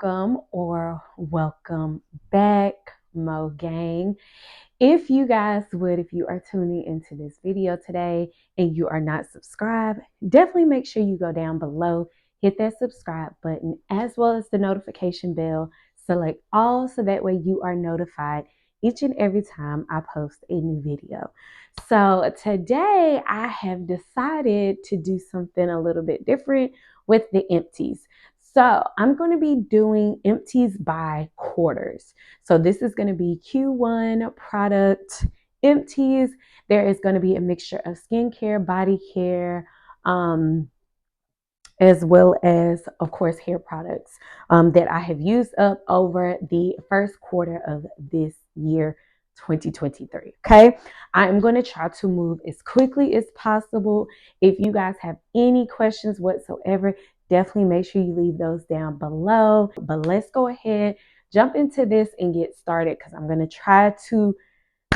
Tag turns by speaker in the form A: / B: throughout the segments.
A: welcome or welcome back, Mo Gang. If you guys would, if you are tuning into this video today and you are not subscribed, definitely make sure you go down below, hit that subscribe button as well as the notification bell. Select all so that way you are notified each and every time I post a new video. So today I have decided to do something a little bit different with the empties. So I'm going to be doing empties by quarters. So this is going to be Q1 product empties. There is going to be a mixture of skincare, body care, as well as, of course, hair products that I have used up over the first quarter of this year, 2023. Okay, I'm going to try to move as quickly as possible. If you guys have any questions whatsoever, definitely make sure you leave those down below. But let's go ahead, jump into this and get started because I'm going to try to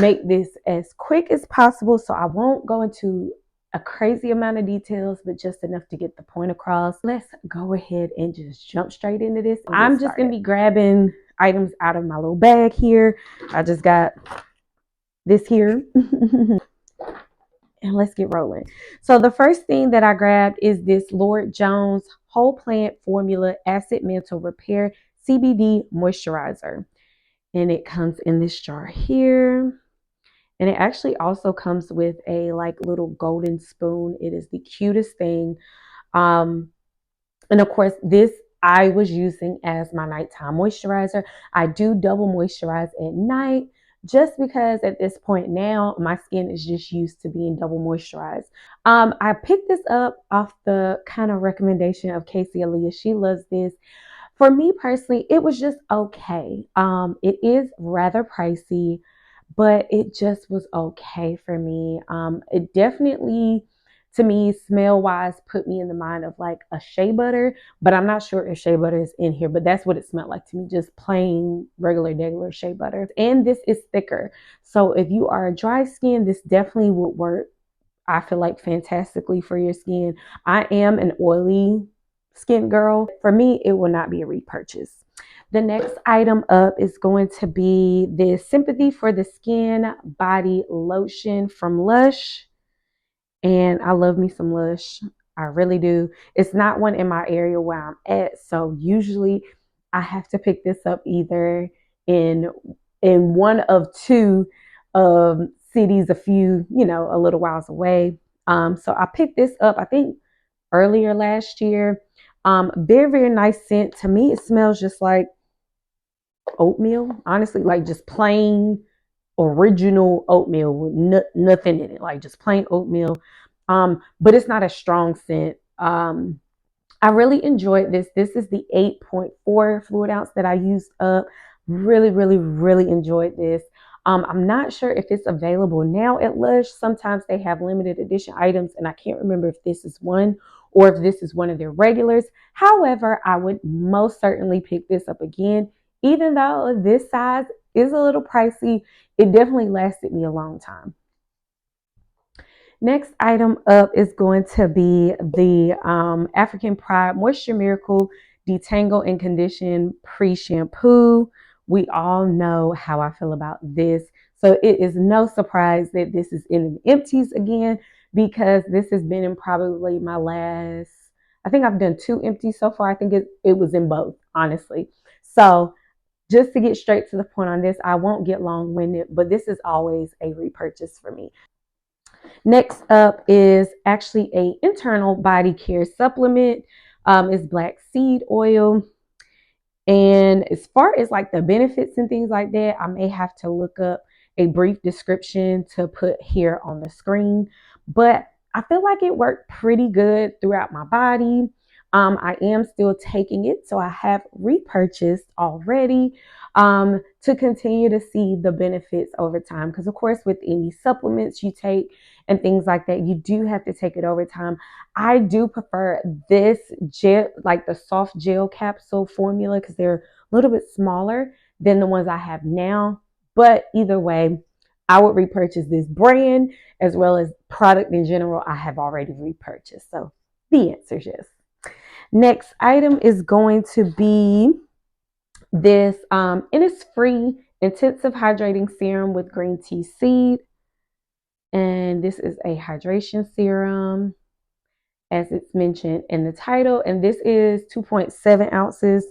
A: make this as quick as possible so I won't go into a crazy amount of details, but just enough to get the point across. Let's go ahead and just jump straight into this. I'm just going to be grabbing items out of my little bag here. I just got this here. And let's get rolling. So the first thing that I grabbed is this Lord Jones Whole Plant Formula Acid Mantle Repair CBD Moisturizer. And it comes in this jar here. And it actually also comes with a like little golden spoon. It is the cutest thing. And of course, this I was using as my nighttime moisturizer. I do double moisturize at night just because at this point now, my skin is just used to being double moisturized. I picked this up off the kind of recommendation of Casey Aaliyah. She loves this. For me personally, it was just okay. It is rather pricey, but it just was okay for me. It definitely, to me, smell wise, put me in the mind of like a shea butter, but I'm not sure if shea butter is in here, but that's what it smelled like to me, just plain regular shea butter. And this is thicker. So if you are a dry skin, this definitely would work, I feel like, fantastically for your skin. I am an oily skin girl. For me, it will not be a repurchase. The next item up is going to be the Sympathy for the Skin Body Lotion from Lush. And I love me some Lush. I really do. It's not one in my area where I'm at. So usually I have to pick this up either in one of two cities a few, a little whiles away. So I picked this up, I think, earlier last year. Very nice scent. To me, it smells just like oatmeal, honestly, like just plain original oatmeal with nothing in it, like just plain oatmeal. But it's not a strong scent. I really enjoyed this. This is the 8.4 fluid ounce that I used up. Really enjoyed this. I'm not sure if it's available now at Lush. Sometimes they have limited edition items, and I can't remember if this is one or if this is one of their regulars. However, I would most certainly pick this up again. Even though this size is a little pricey, it definitely lasted me a long time. Next item up is going to be the African Pride Moisture Miracle Detangle and Condition Pre-Shampoo. We all know how I feel about this. So it is no surprise that this is in the empties again, because this has been in probably my last, I think I've done 2 empties so far. I think it was in both, honestly. So just to get straight to the point on this, I won't get long-winded, but this is always a repurchase for me. Next up is actually a internal body care supplement. It's black seed oil. And as far as like the benefits and things like that, I may have to look up a brief description to put here on the screen. But I feel like it worked pretty good throughout my body. I am still taking it, so I have repurchased already to continue to see the benefits over time. Because of course, with any supplements you take and things like that, you do have to take it over time. I do prefer this gel, like the soft gel capsule formula, because they're a little bit smaller than the ones I have now. But either way, I would repurchase this brand as well as product in general. I have already repurchased. So the answer is yes. Next item is going to be This and it's free intensive hydrating serum with green tea seed. And this is a hydration serum, as it's mentioned in the title. And this is 2.7 ounces.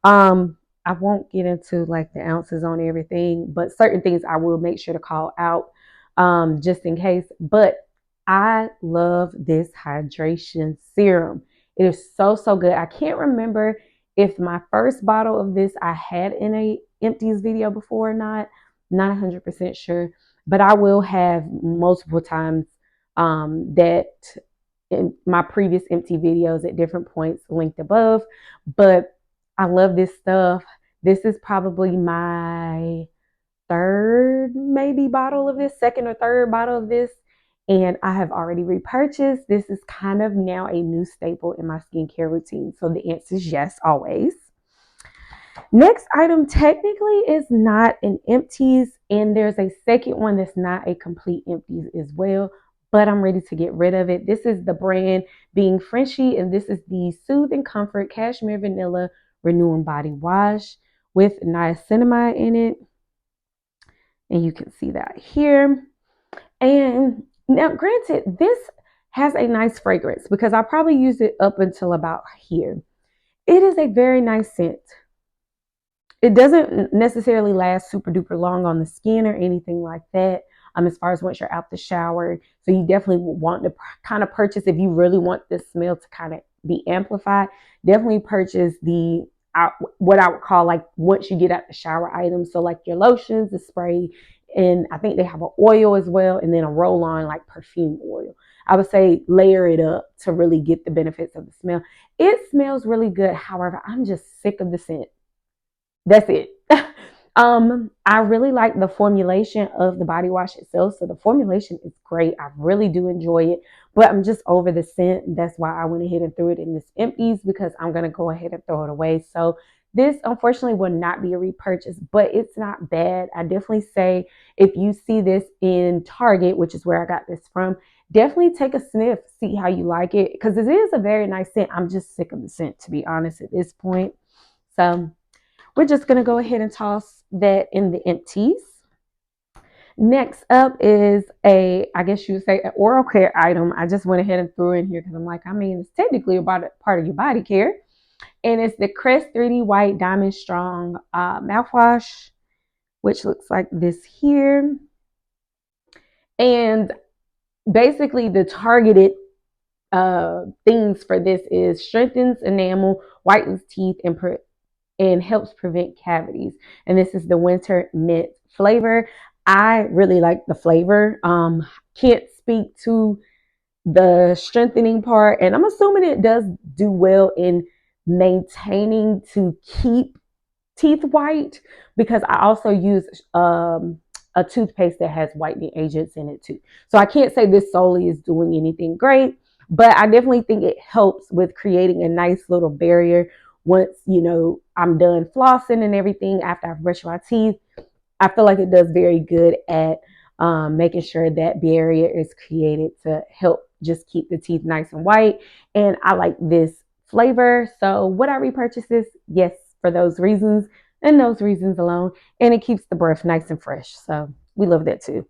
A: I won't get into like the ounces on everything, but certain things I will make sure to call out just in case. But I love this hydration serum. It is so, so good. I can't remember if my first bottle of this I had in a empties video before or not. Not 100% sure, but I will have multiple times that in my previous empty videos at different points linked above. But I love this stuff. This is probably my third maybe bottle of this, second or third bottle of this. And I have already repurchased. This is kind of now a new staple in my skincare routine. So the answer is yes, always. Next item technically is not an empties, and there's a second one that's not a complete empties as well, but I'm ready to get rid of it. This is the brand Being Frenchy, and this is the Soothe and Comfort Cashmere Vanilla Renewing Body Wash with niacinamide in it. And you can see that here. And now, granted, this has a nice fragrance because I probably used it up until about here. It is a very nice scent. It doesn't necessarily last super duper long on the skin or anything like that. As far as once you're out the shower, so you definitely want to kind of purchase, if you really want this smell to kind of be amplified, definitely purchase the what I would call like once you get out the shower items. So like your lotions, the spray, and I think they have an oil as well, and then a roll on like perfume oil. I would say layer it up to really get the benefits of the smell. It smells really good. However, I'm just sick of the scent. That's it. I really like the formulation of the body wash itself. So the formulation is great. I really do enjoy it, but I'm just over the scent. That's why I went ahead and threw it in this empties, because I'm going to go ahead and throw it away. So this unfortunately will not be a repurchase, but it's not bad. I definitely say if you see this in Target, which is where I got this from, definitely take a sniff, see how you like it, because it is a very nice scent. I'm just sick of the scent, to be honest, at this point. So we're just going to go ahead and toss that in the empties. Next up is I guess you would say, an oral care item. I just went ahead and threw in here because I'm like, I mean, it's technically about part of your body care. And it's the Crest 3D White Diamond Strong mouthwash, which looks like this here. And basically the targeted things for this is strengthens enamel, whitens teeth, and helps prevent cavities. And this is the winter mint flavor. I really like the flavor. Can't speak to the strengthening part, and I'm assuming it does do well in maintaining to keep teeth white, because I also use a toothpaste that has whitening agents in it too. So I can't say this solely is doing anything great, but I definitely think it helps with creating a nice little barrier once, I'm done flossing and everything after I've brushed my teeth. I feel like it does very good at making sure that barrier is created to help just keep the teeth nice and white. And I like this flavor. So would I repurchase this? Yes, for those reasons and those reasons alone. And it keeps the breath nice and fresh. So we love that too.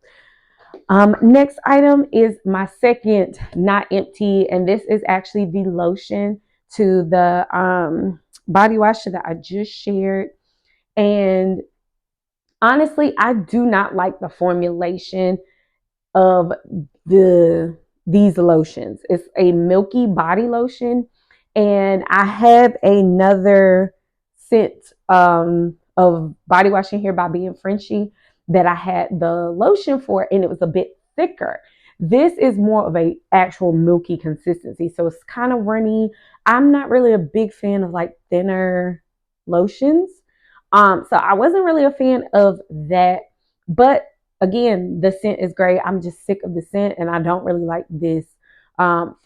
A: Next item is my second not empty. And this is actually the lotion to the body wash that I just shared. And honestly, I do not like the formulation of these lotions. It's a milky body lotion, and I have another scent of body washing here by Being Frenchy that I had the lotion for, and it was a bit thicker. This is more of a actual milky consistency, so it's kind of runny. I'm not really a big fan of like thinner lotions. So I wasn't really a fan of that, but again, the scent is great. I'm just sick of the scent, and I don't really like this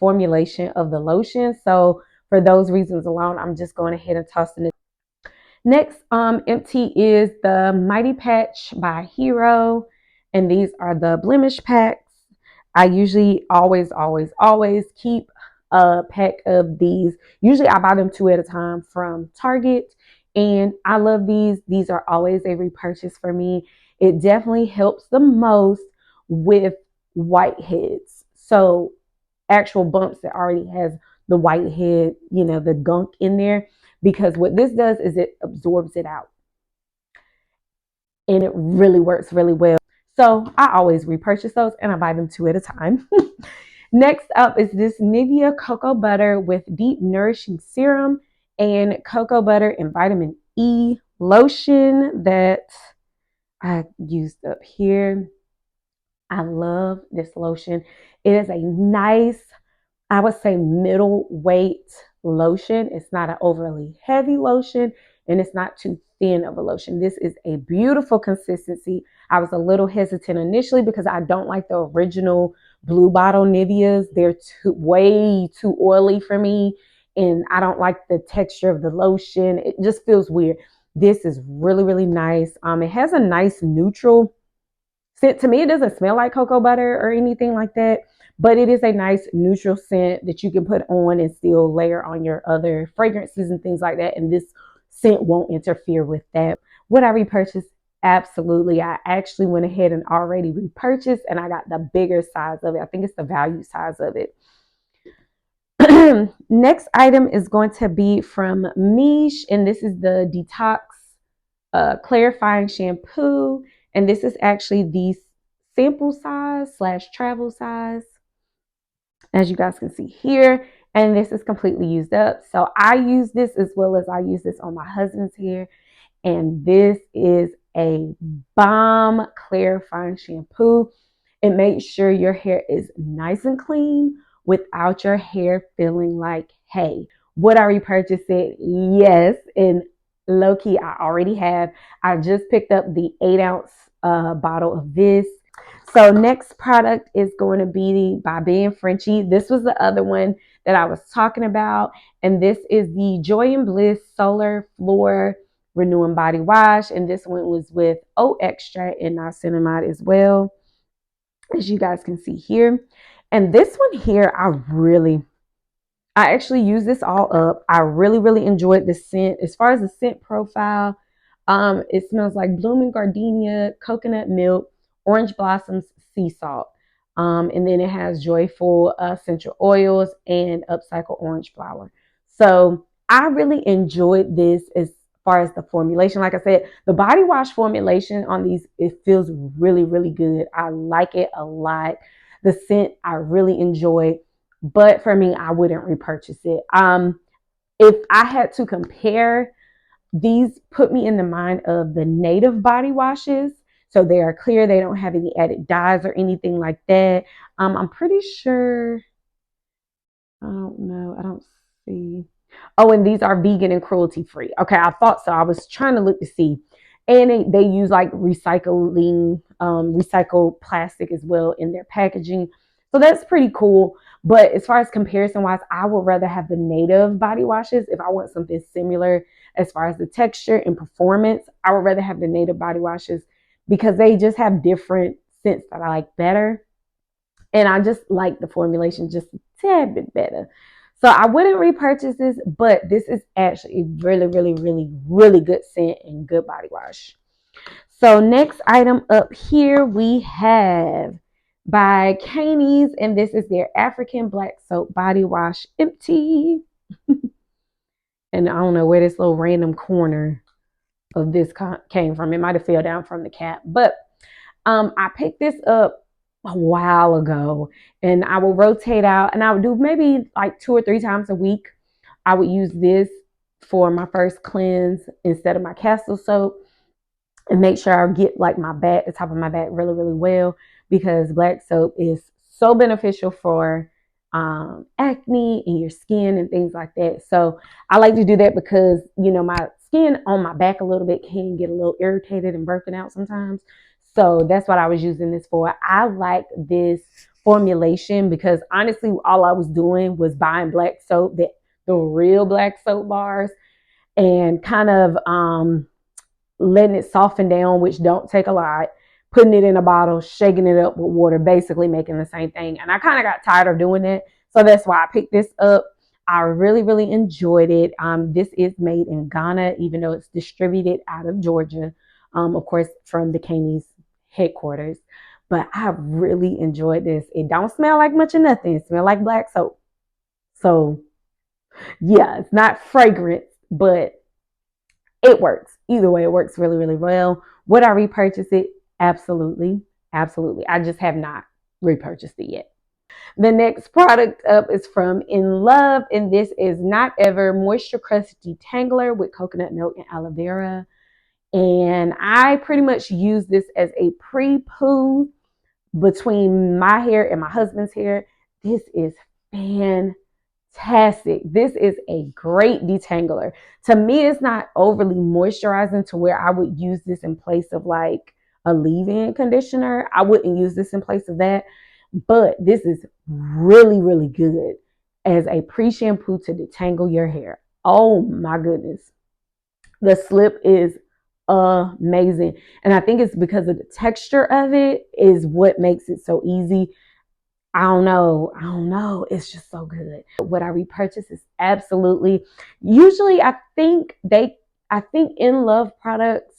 A: formulation of the lotion. So for those reasons alone, I'm just going ahead and tossing it. Next empty is the Mighty Patch by Hero, and these are the blemish packs. I usually always keep a pack of these. Usually I buy them 2 at a time from Target, And I love these. These are always a repurchase for me. It definitely helps the most with whiteheads. So actual bumps that already has the whitehead, the gunk in there. Because what this does is it absorbs it out. And it really works really well. So I always repurchase those and I buy them two at a time. Next up is this Nivea Cocoa Butter with Deep Nourishing Serum and Cocoa Butter and Vitamin E lotion that I used up here. I love this lotion. It is a nice, I would say, middle weight lotion. It's not an overly heavy lotion and it's not too thin of a lotion. This is a beautiful consistency. I was a little hesitant initially because I don't like the original blue bottle Niveas. They're way too oily for me and I don't like the texture of the lotion. It just feels weird. This is really, really nice. It has a nice neutral scent. To me, it doesn't smell like cocoa butter or anything like that, but it is a nice neutral scent that you can put on and still layer on your other fragrances and things like that. And this scent won't interfere with that. Would I repurchase? Absolutely. I actually went ahead and already repurchased and I got the bigger size of it. I think it's the value size of it. Next item is going to be from Miche, and this is the Detox clarifying shampoo. And this is actually the sample size / travel size, as you guys can see here. And this is completely used up. So I use this as well as I use this on my husband's hair. And this is a bomb clarifying shampoo. It makes sure your hair is nice and clean without your hair feeling like, hey, would I repurchase it? Yes. And low key, I already have. I just picked up the 8-ounce bottle of this. So next product is going to be by Bay & Frenchie. This was the other one that I was talking about. And this is the Joy and Bliss Solar Floor Renewing Body Wash. And this one was with oat extract and niacinamide as well, as you guys can see here. And this one here, I actually use this all up. I really, really enjoyed the scent. As far as the scent profile, it smells like blooming gardenia, coconut milk, orange blossoms, sea salt. And then it has joyful essential oils and upcycled orange flower. So I really enjoyed this as far as the formulation. Like I said, the body wash formulation on these, it feels really, really good. I like it a lot. The scent I really enjoyed. But for me, I wouldn't repurchase it. If I had to compare, these put me in the mind of the native body washes. So they are clear. They don't have any added dyes or anything like that. I'm pretty sure. I don't know. I don't see. Oh, and these are vegan and cruelty free. Okay, I thought so. I was trying to look to see. And they use like recycled plastic as well in their packaging. So that's pretty cool. But as far as comparison wise, I would rather have the native body washes if I want something similar as far as the texture and performance. I would rather have the native body washes because they just have different scents that I like better. And I just like the formulation just a tad bit better. So I wouldn't repurchase this, but this is actually a really, really, really, really good scent and good body wash. So next item up here we have by Caney's, and this is their African Black Soap Body Wash Empty. And I don't know where this little random corner of this came from. It might have fell down from the cap, but I picked this up a while ago, and I will rotate out, and I would do maybe like 2 or 3 times a week. I would use this for my first cleanse instead of my castle soap, and make sure I get like my back, the top of my back, really, really well, because black soap is so beneficial for acne and your skin and things like that. So I like to do that because, my skin on my back a little bit can get a little irritated and broken out sometimes. So that's what I was using this for. I like this formulation because honestly, all I was doing was buying black soap, the real black soap bars, and kind of letting it soften down, which don't take a lot, putting it in a bottle, shaking it up with water, basically making the same thing. And I kind of got tired of doing it. So that's why I picked this up. I really, really enjoyed it. This is made in Ghana, even though it's distributed out of Georgia, of course, from the Caney's headquarters. But I really enjoyed this. It don't smell like much of nothing. It smells like black soap. So yeah, it's not fragrant, but it works. Either way, it works really, really well. Would I repurchase it? Absolutely. Absolutely. I just have not repurchased it yet. The next product up is from In Love, and this is Not Ever Moisture Crust Detangler with coconut milk and aloe vera. And I pretty much use this as a pre-poo between my hair and my husband's hair. This is fantastic. This is a great detangler. To me, it's not overly moisturizing to where I would use this in place of like a leave-in conditioner. I wouldn't use this in place of that, but this is really, really good as a pre-shampoo to detangle your hair. Oh my goodness. The slip is amazing. And I think it's because of the texture of it is what makes it so easy. I don't know. I don't know. It's just so good. What I repurchase is absolutely. Usually, I think In Love products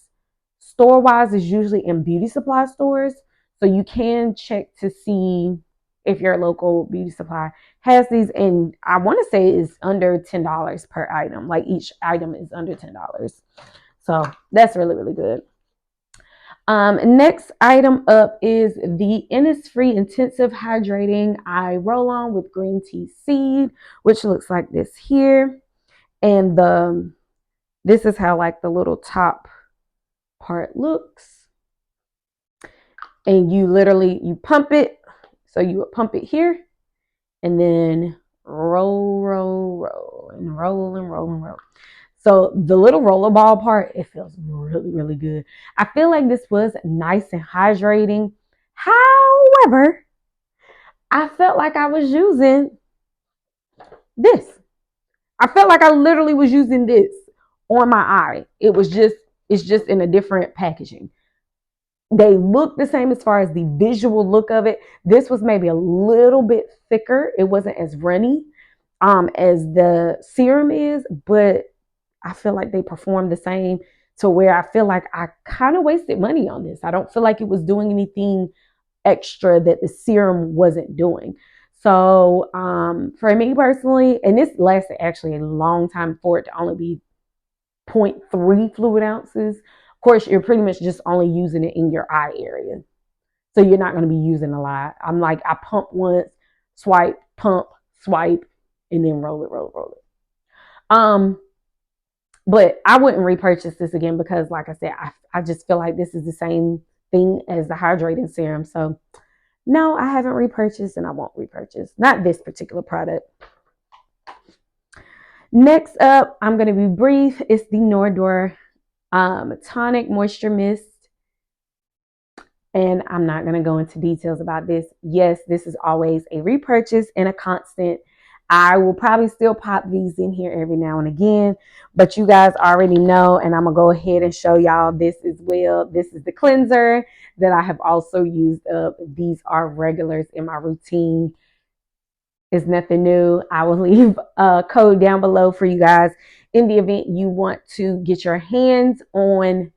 A: store wise is usually in beauty supply stores. So you can check to see if your local beauty supply has these. And I want to say it's under $10 per item. Like each item is under $10. So that's really, really good. Next item up is the Innisfree Intensive Hydrating Eye Roll-On with Green Tea Seed, which looks like this here. And this is how like the little top part looks. And you pump it. So you would pump it here and then roll, roll, roll, and roll and roll and roll. So the little rollerball part, it feels really, really good. I feel like this was nice and hydrating. However, I felt like I was using this. I felt like I literally was using this on my eye. It's just in a different packaging. They look the same as far as the visual look of it. This was maybe a little bit thicker. It wasn't as runny as the serum is, but I feel like they perform the same to where I feel like I kind of wasted money on this. I don't feel like it was doing anything extra that the serum wasn't doing. So for me personally, and this lasted actually a long time for it to only be 0.3 fluid ounces. Of course, you're pretty much just only using it in your eye area. So you're not going to be using a lot. I'm like, I pump once, swipe, pump, swipe, and then roll it, roll it, roll it. But I wouldn't repurchase this again because, like I said, I just feel like this is the same thing as the hydrating serum. So, no, I haven't repurchased and I won't repurchase. Not this particular product. Next up, I'm going to be brief. It's the Nordor Tonic Moisture Mist. And I'm not going to go into details about this. Yes, this is always a repurchase and a constant. I will probably still pop these in here every now and again, but you guys already know, and I'm going to go ahead and show y'all this as well. This is the cleanser that I have also used up. These are regulars in my routine. It's nothing new. I will leave a code down below for you guys in the event you want to get your hands on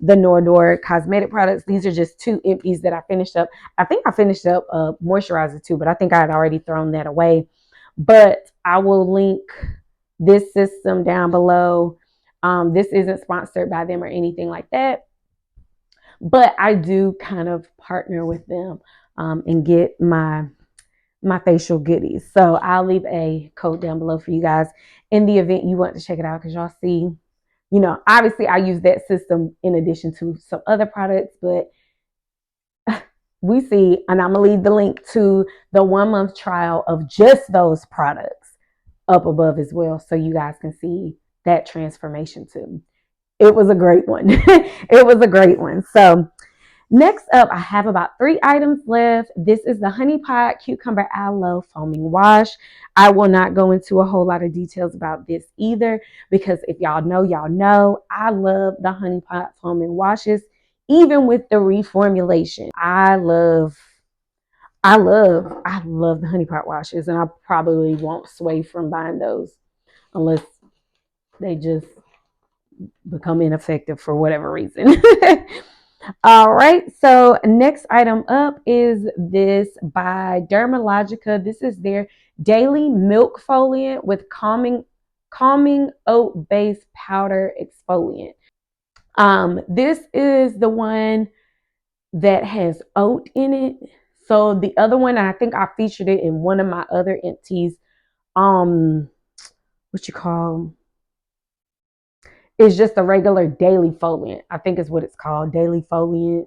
A: the Nordor cosmetic products. These are just 2 empties that I finished up. I think I finished up a moisturizer too, but I think I had already thrown that away. But I will link this system down below. This isn't sponsored by them or anything like that, but I do kind of partner with them and get my facial goodies. So I'll leave a code down below for you guys in the event you want to check it out, because y'all see, you know, obviously I use that system in addition to some other products, but we see, and I'm gonna leave the link to the 1-month trial of just those products up above as well, so you guys can see that transformation too. It was a great one. It was a great one. So next up, I have about 3 items left. This is the Honey Pot Cucumber Aloe Foaming Wash. I will not go into a whole lot of details about this either, because if y'all know, I love the Honey Pot Foaming Washes, even with the reformulation. I love I love the honey pot washes, and I probably won't sway from buying those unless they just become ineffective for whatever reason. All right, so next item up is this by Dermalogica. This is their daily milk foliant with calming oat based powder exfoliant. This is the one that has oat in it. So the other one, I think I featured it in one of my other empties. Um, what you call It's just a regular daily foliant. I think is what it's called, daily foliant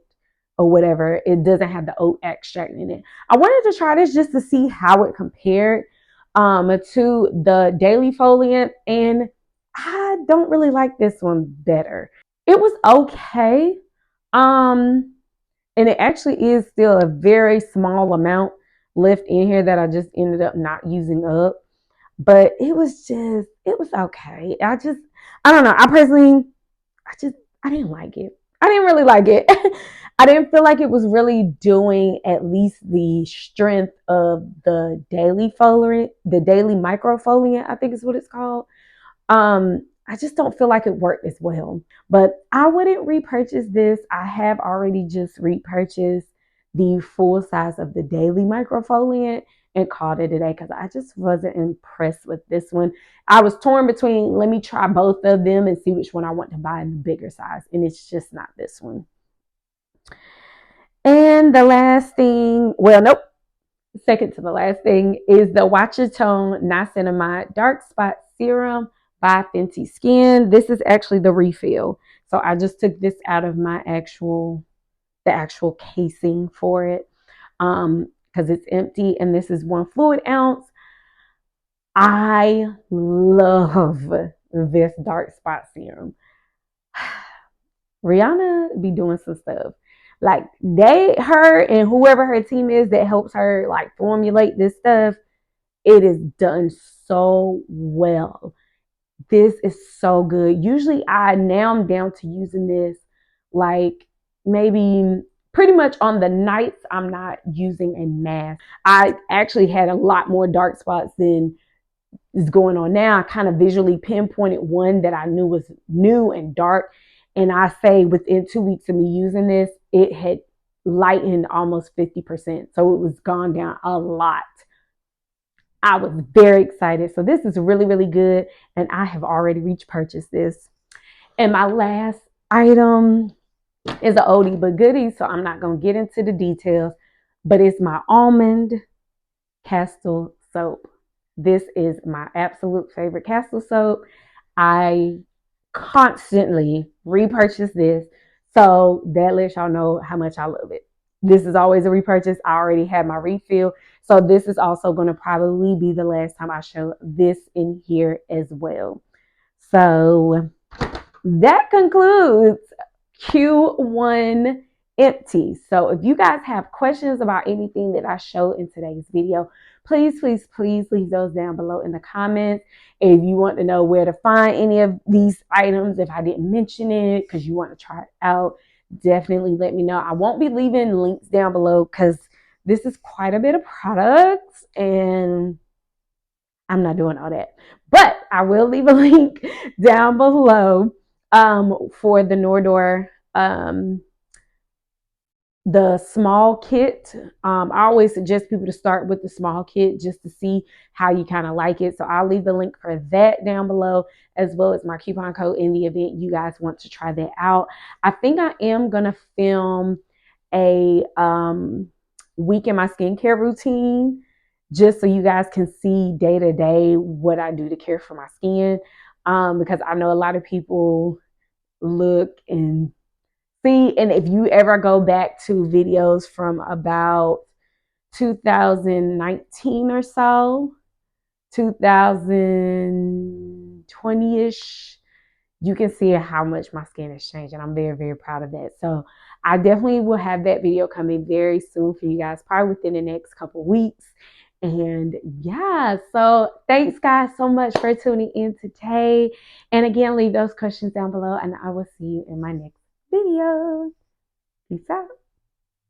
A: or whatever. It doesn't have the oat extract in it. I wanted to try this just to see how it compared to the daily foliant, and I don't really like this one better. It was okay. Um, and it actually is still a very small amount left in here that I just ended up not using up. But it was okay. I don't know. I just, I didn't like it. I didn't really like it. I didn't feel like it was really doing at least the strength of the daily microfoliant, I think is what it's called. I just don't feel like it worked as well. But I wouldn't repurchase this. I have already just repurchased the full size of the daily microfoliant and called it a day because I just wasn't impressed with this one. I was torn between let me try both of them and see which one I want to buy in the bigger size, and it's just not this one. And the last thing, well, nope, second to the last thing is the Watch Your Tone Niacinamide Dark Spot Serum by Fenty Skin. This is actually the refill. So I just took this out of the actual casing for it because it's empty, and this is 1 fluid ounce. I love this dark spot serum. Rihanna be doing some stuff. Like her and whoever her team is that helps her like formulate this stuff, it is done so well. This is so good. Usually I'm down to using this like maybe pretty much on the nights I'm not using a mask. I actually had a lot more dark spots than is going on now. I kind of visually pinpointed one that I knew was new and dark. And I say within 2 weeks of me using this, it had lightened almost 50%. So it was gone down a lot. I was very excited. So this is really, really good. And I have already purchased this. And my last item is an oldie but goodie. So I'm not going to get into the details, but it's my almond castle soap. This is my absolute favorite castle soap. I constantly repurchase this. So that lets y'all know how much I love it. This is always a repurchase. I already had my refill. So this is also going to probably be the last time I show this in here as well. So that concludes Q1 Empties. So if you guys have questions about anything that I showed in today's video, please leave those down below in the comments. If you want to know where to find any of these items, if I didn't mention it because you want to try it out, definitely let me know. I won't be leaving links down below because this is quite a bit of products and I'm not doing all that. But I will leave a link down below for the Nordor the small kit. I always suggest people to start with the small kit just to see how you kind of like it. So I'll leave the link for that down below, as well as my coupon code in the event you guys want to try that out. I think I am going to film a week in my skincare routine just so you guys can see day to day what I do to care for my skin. Because I know a lot of people look and see, and if you ever go back to videos from about 2019 or so, 2020-ish, you can see how much my skin has changed, and I'm very, very proud of that. So I definitely will have that video coming very soon for you guys, probably within the next couple weeks. And yeah, so thanks guys so much for tuning in today. And again, leave those questions down below, and I will see you in my next video. Peace out.